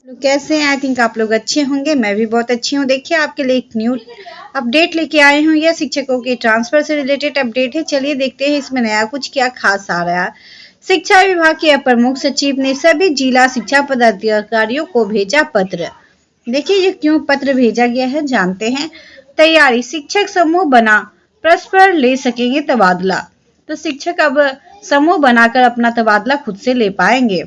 लोग कैसे हैं? आई थिंक आप लोग अच्छे होंगे। मैं भी बहुत अच्छी हूँ। देखिए आपके लिए एक न्यू अपडेट लेके आई हूँ। यह शिक्षकों के ट्रांसफर से रिलेटेड अपडेट है। चलिए देखते हैं इसमें नया कुछ क्या खास आ रहा है। शिक्षा विभाग के अपर मुख्य सचिव ने सभी जिला शिक्षा पदाधिकारियों को भेजा पत्र। देखिए ये क्यों पत्र भेजा गया है, जानते हैं। तैयारी, शिक्षक समूह बना परस्पर ले सकेंगे तबादला। तो शिक्षक अब समूह बनाकर अपना तबादला खुद से ले पाएंगे।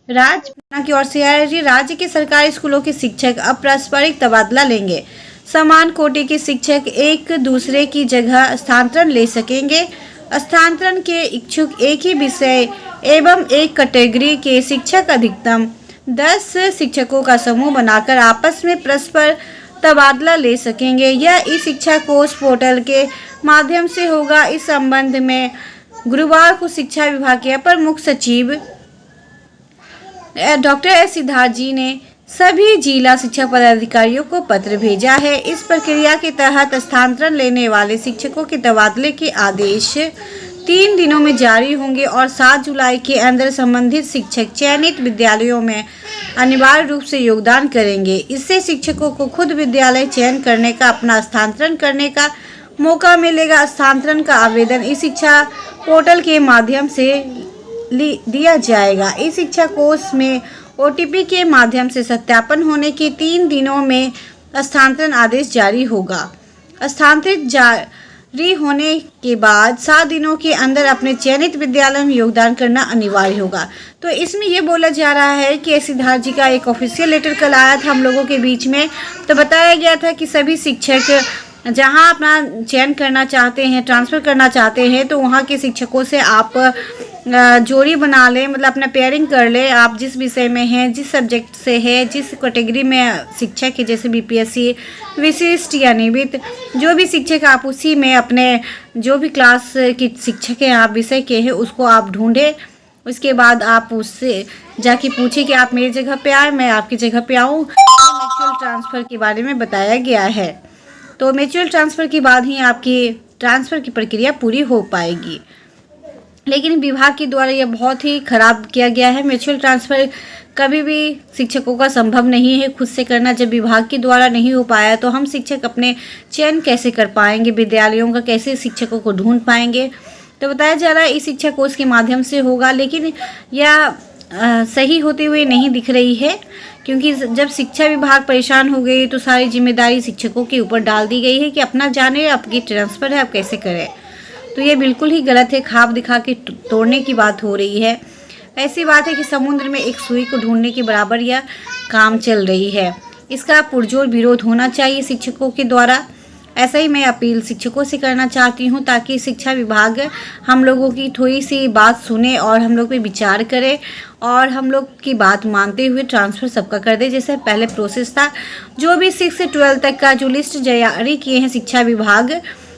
राज्य की ओर से राज्य के सरकारी स्कूलों के शिक्षक अब पारस्परिक तबादला लेंगे। समान कोटि के शिक्षक एक दूसरे की जगह स्थानांतरण ले सकेंगे। स्थानांतरण के इच्छुक एक ही विषय एवं एक कैटेगरी के शिक्षक अधिकतम 10 शिक्षकों का समूह बनाकर आपस में परस्पर तबादला ले सकेंगे। यह ई शिक्षा कोष पोर्टल के माध्यम से होगा। इस संबंध में गुरुवार को शिक्षा विभाग के अपर मुख्य सचिव डॉक्टर एस सिद्धार्थ जी ने सभी जिला शिक्षा पदाधिकारियों को पत्र भेजा है। इस प्रक्रिया के तहत स्थानांतरण लेने वाले शिक्षकों के तबादले के आदेश 3 दिनों में जारी होंगे और 7 जुलाई के अंदर संबंधित शिक्षक चयनित विद्यालयों में अनिवार्य रूप से योगदान करेंगे। इससे शिक्षकों को खुद विद्यालय चयन करने का, अपना स्थानांतरण करने का मौका मिलेगा। स्थानांतरण का आवेदन ई शिक्षा पोर्टल के माध्यम से दिया जाएगा। इस शिक्षा कोष में OTP के माध्यम से सत्यापन होने के 3 दिनों में स्थानांतरण आदेश जारी होगा। स्थानांतरित जारी होने के बाद 7 दिनों के अंदर अपने चयनित विद्यालय में योगदान करना अनिवार्य होगा। तो इसमें ये बोला जा रहा है कि सिद्धार्थ जी का एक ऑफिशियल लेटर कल आया था हम लोगों के बीच में। तो बताया गया था कि सभी शिक्षक जहां अपना चयन करना चाहते हैं, ट्रांसफ़र करना चाहते हैं, तो वहां के शिक्षकों से आप जोड़ी बना लें, मतलब अपना पेयरिंग कर ले। आप जिस विषय में हैं, जिस सब्जेक्ट से है, जिस कैटेगरी में शिक्षक है, जैसे BPSC विशिष्ट या नियमित, जो भी शिक्षक आप उसी में अपने जो भी क्लास की शिक्षक हैं, आप विषय के हैं, उसको आप ढूंढें। उसके बाद आप उससे जाके पूछें कि आप मेरी जगह पे आए, मैं आपकी जगह पे आऊँ। म्यूचुअल ट्रांसफ़र के बारे में बताया गया है। तो म्यूचुअल ट्रांसफ़र के बाद ही आपकी ट्रांसफ़र की प्रक्रिया पूरी हो पाएगी। लेकिन विभाग के द्वारा यह बहुत ही खराब किया गया है। म्यूचुअल ट्रांसफ़र कभी भी शिक्षकों का संभव नहीं है खुद से करना। जब विभाग के द्वारा नहीं हो पाया तो हम शिक्षक अपने चयन कैसे कर पाएंगे, विद्यालयों का कैसे शिक्षकों को ढूंढ पाएंगे। तो बताया जा रहा है इस शिक्षा कोष के माध्यम से होगा, लेकिन यह सही होते हुए नहीं दिख रही है, क्योंकि जब शिक्षा विभाग परेशान हो गई तो सारी जिम्मेदारी शिक्षकों के ऊपर डाल दी गई है कि अपना जाने, आपकी ट्रांसफ़र है, आप कैसे करें। तो ये बिल्कुल ही गलत है। ख्वाब दिखा के तोड़ने की बात हो रही है। ऐसी बात है कि समुद्र में एक सुई को ढूंढने के बराबर यह काम चल रही है। इसका पुरजोर विरोध होना चाहिए शिक्षकों के द्वारा। ऐसा ही मैं अपील शिक्षकों से करना चाहती हूँ, ताकि शिक्षा विभाग हम लोगों की थोड़ी सी बात सुने और हम लोग पे विचार करे और हम लोग की बात मानते हुए ट्रांसफ़र सबका कर दे, जैसे पहले प्रोसेस था। जो भी 6 से 12 तक का जो लिस्ट जारी किए हैं शिक्षा विभाग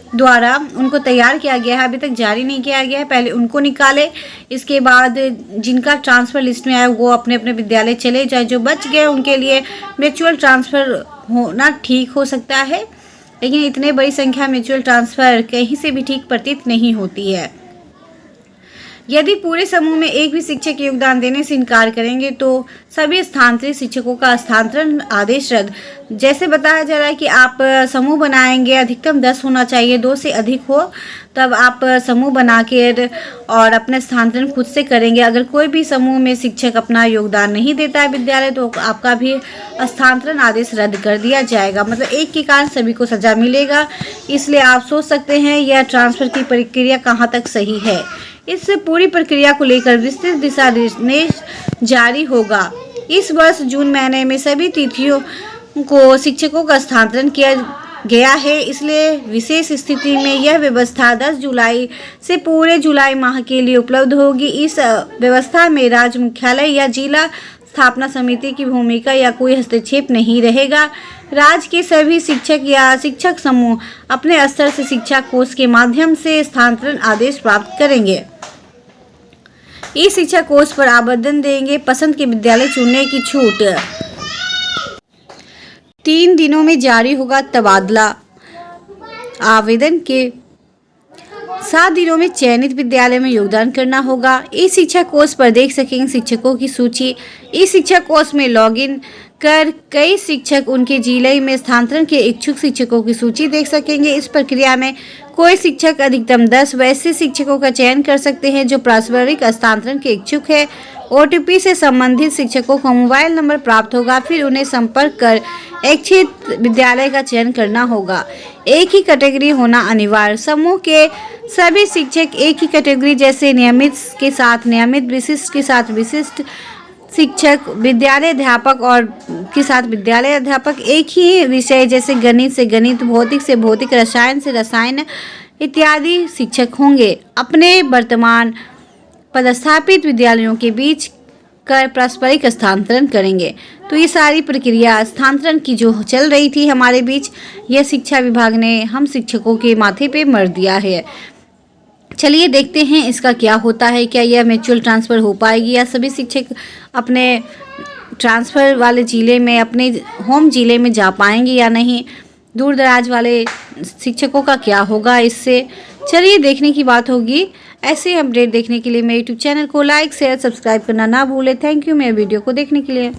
द्वारा, उनको तैयार किया गया है, अभी तक जारी नहीं किया गया है। पहले उनको निकाले, इसके बाद जिनका ट्रांसफ़र लिस्ट में आया वो अपने अपने विद्यालय चले जाए। जो बच गए उनके लिए म्यूचुअल ट्रांसफ़र होना ठीक हो सकता है, लेकिन इतने बड़ी संख्या म्यूचुअल ट्रांसफ़र कहीं से भी ठीक प्रतीत नहीं होती है। यदि पूरे समूह में एक भी शिक्षक योगदान देने से इनकार करेंगे तो सभी स्थानांतरित शिक्षकों का स्थानांतरण आदेश रद्द। जैसे बताया जा रहा है कि आप समूह बनाएंगे, अधिकतम 10 होना चाहिए, 2 से अधिक हो तब आप समूह बना के और अपना स्थानांतरण खुद से करेंगे। अगर कोई भी समूह में शिक्षक अपना योगदान नहीं देता है विद्यालय, तो आपका भी स्थानांतरण आदेश रद्द कर दिया जाएगा। मतलब एक के कारण सभी को सजा मिलेगा। इसलिए आप सोच सकते हैं यह ट्रांसफ़र की प्रक्रिया कहाँ तक सही है। इस पूरी प्रक्रिया को लेकर विस्तृत दिशा निर्देश जारी होगा। इस वर्ष जून महीने में सभी तिथियों को शिक्षकों का स्थानांतरण किया गया है। इसलिए विशेष स्थिति में यह व्यवस्था 10 जुलाई से पूरे जुलाई माह के लिए उपलब्ध होगी। इस व्यवस्था में राज्य मुख्यालय या जिला स्थापना समिति की भूमिका या कोई हस्तक्षेप नहीं रहेगा। राज्य के सभी शिक्षक या शिक्षक समूह अपने स्तर से शिक्षा कोष के माध्यम से स्थानांतरण आदेश प्राप्त करेंगे। इस शिक्षा कोष पर आवेदन देंगे। पसंद के विद्यालय चुनने की छूट। 3 दिनों में जारी होगा तबादला। आवेदन के 7 दिनों में चयनित विद्यालय में योगदान करना होगा। ई शिक्षा कोर्स पर देख सकेंगे शिक्षकों की सूची। ई शिक्षा कोर्स में लॉगिन कर कई शिक्षक उनके जिले में स्थानांतरण के इच्छुक शिक्षकों की सूची देख सकेंगे। इस प्रक्रिया में कोई शिक्षक अधिकतम 10 वैसे शिक्षकों का चयन कर सकते हैं जो पारस्परिक स्थानांतरण के इच्छुक है। OTP से संबंधित शिक्षकों को मोबाइल नंबर प्राप्त होगा, फिर उन्हें संपर्क कर इच्छित विद्यालय का चयन करना होगा। एक ही कैटेगरी होना अनिवार्य। समूह के सभी शिक्षक एक ही कैटेगरी जैसे नियमित के साथ नियमित, विशिष्ट के साथ विशिष्ट शिक्षक, विद्यालय अध्यापक और के साथ विद्यालय अध्यापक, एक ही विषय जैसे गणित से गणित, भौतिक से भौतिक, रसायन से रसायन इत्यादि शिक्षक होंगे। अपने वर्तमान पदस्थापित विद्यालयों के बीच कर पारस्परिक स्थानांतरण करेंगे। तो ये सारी प्रक्रिया स्थानांतरण की जो चल रही थी हमारे बीच, यह शिक्षा विभाग ने हम शिक्षकों के माथे पे मर दिया है। चलिए देखते हैं इसका क्या होता है, क्या यह म्यूचुअल ट्रांसफ़र हो पाएगी या सभी शिक्षक अपने ट्रांसफ़र वाले ज़िले में, अपने होम ज़िले में जा पाएंगे या नहीं। दूर दराज वाले शिक्षकों का क्या होगा इससे, चलिए देखने की बात होगी। ऐसे अपडेट देखने के लिए मेरे यूट्यूब चैनल को लाइक शेयर सब्सक्राइब करना ना भूलें। थैंक यू मेरे वीडियो को देखने के लिए।